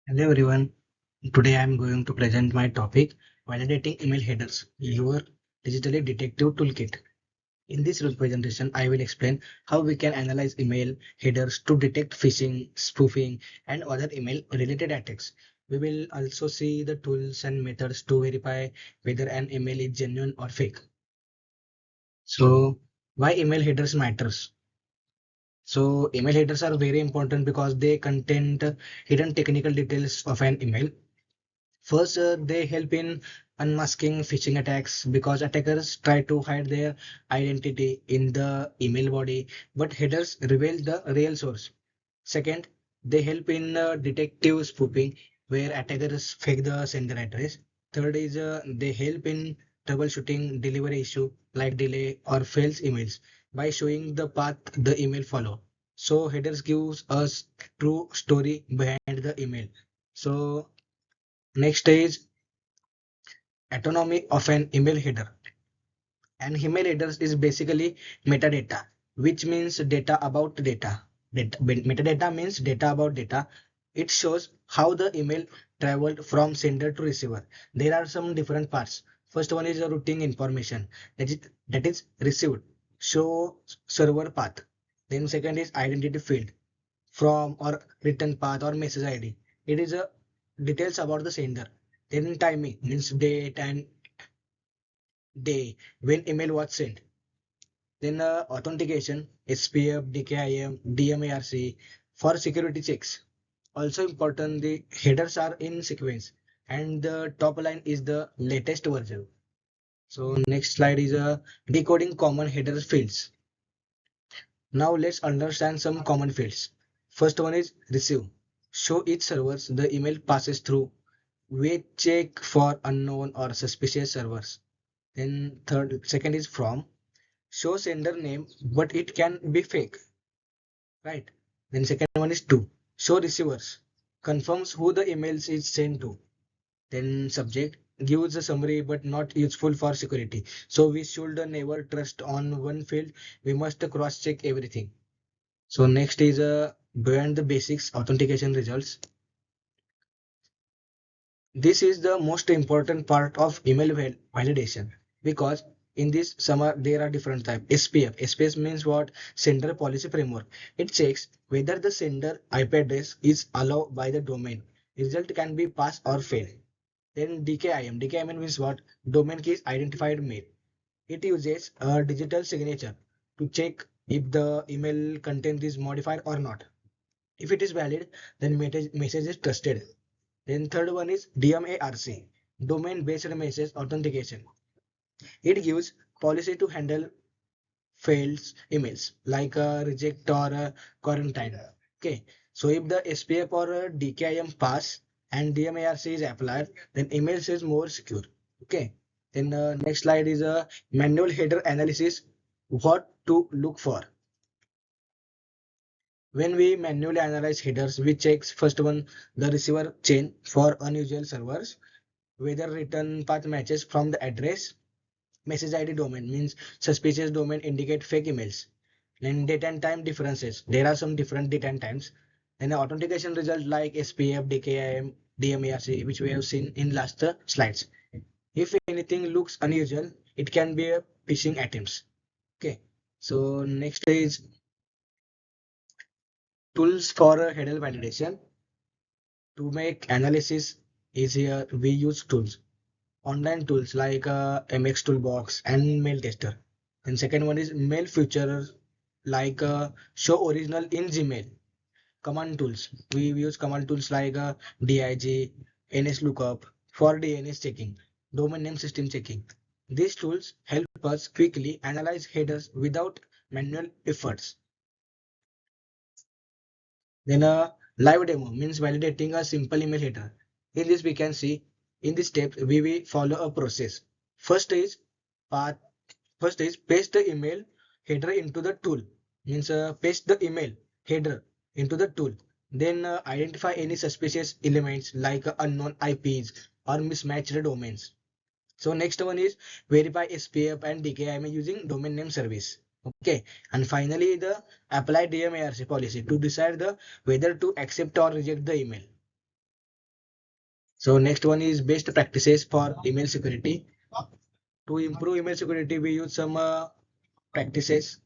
Hello everyone. Today I am going to present my topic validating email headers, your digitally detective toolkit. In this presentation, I will explain how we can analyze email headers to detect phishing, spoofing, and other email related attacks. We will also see the tools and methods to verify whether an email is genuine or fake. So, why email headers matters? So, email headers are very important because they contain hidden technical details of an email. First, they help in unmasking phishing attacks because attackers try to hide their identity in the email body, but headers reveal the real source. Second, they help in detective spoofing where attackers fake the sender address. Third is they help in troubleshooting delivery issue like delay or fails emails by showing the path the email follow. So headers gives us true story behind the email. So next is autonomy of an email header. An email header is basically metadata, which means data about data. Metadata means data about data. It shows how the email traveled from sender to receiver. There are some different parts. First one is the routing information that is received. Show server path. Then second is identity field from or return path or message ID. It is a details about the sender. Then timing means date and day when email was sent. Then authentication, SPF, DKIM, DMARC for security checks. Also important, the headers are in sequence and the top line is the latest version. So next slide is decoding common header fields. Now let's understand some common fields. First one is receive. Show each servers the email passes through. We check for unknown or suspicious servers. Then second is from. Show sender name, but it can be fake, right? Then second one is to. Show receivers. Confirms who the emails is sent to. Then subject gives a summary but not useful for security. So we should never trust on one field. We must cross check everything. So next is beyond the basics authentication results. This is the most important part of email validation because in this summer there are different types. SPF means what? Sender policy framework. It checks whether the sender IP address is allowed by the domain. Result can be pass or fail. Then DKIM means what? Domain key is identified mail. It uses a digital signature to check if the email content is modified or not. If it is valid, then message is trusted. Then third one is DMARC, domain-based message authentication. It gives policy to handle failed emails like reject or quarantine. Okay, so if the SPF or DKIM pass and DMARC is applied, then emails is more secure. Okay, then next slide is a manual header analysis. What to look for? When we manually analyze headers, we check first one the receiver chain for unusual servers, whether return path matches from the address. Message ID domain means suspicious domain indicate fake emails. Then date and time differences. There are some different date and times. Then the authentication result like SPF, DKIM, DMARC, which we have seen in last slides. If anything looks unusual, it can be a phishing attempts. Okay. So next is tools for header validation. To make analysis easier, we use tools. Online tools like MX Toolbox and Mail Tester. And second one is mail features like show original in Gmail. Command tools. We use command tools like DIG, NSLOOKUP for DNS checking, domain name system checking. These tools help us quickly analyze headers without manual efforts. Then a live demo means validating a simple email header. In this we can see in this step we will follow a process. First is path. First is paste the email header into the tool. Means paste the email header into the tool. Then identify any suspicious elements like unknown IPs or mismatched domains. So next one is verify SPF and DKIM using domain name service. Okay, and finally the apply DMARC policy to decide the whether to accept or reject the email. So next one is best practices for email security. To improve email security, we use some practices.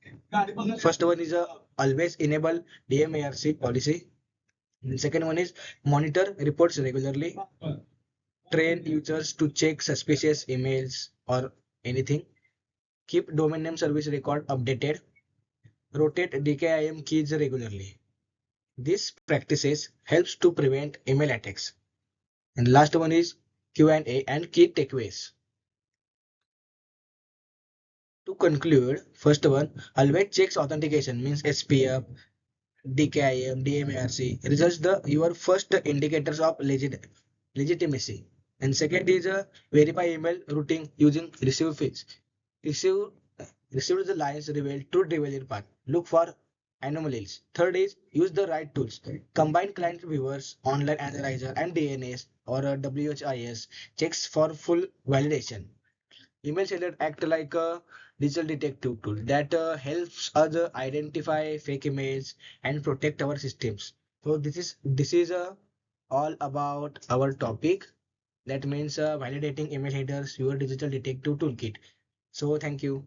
First one is always enable DMARC policy. And second one is monitor reports regularly. Train users to check suspicious emails or anything. Keep domain name service record updated. Rotate DKIM keys regularly. These practices helps to prevent email attacks. And last one is Q&A and key takeaways. To conclude, first one, always checks authentication means SPF, DKIM, DMARC results the your first indicators of legitimacy. And second is verify email routing using receive feeds. Receive received the lines revealed truth revealing path. Look for anomalies. Third is use the right tools. Combine client viewers, online analyzer, and DNS or WHIS checks for full validation. Email sender act like a digital detective tool that helps us identify fake emails and protect our systems. So this is all about our topic. That means validating email headers, your digital detective toolkit. So thank you.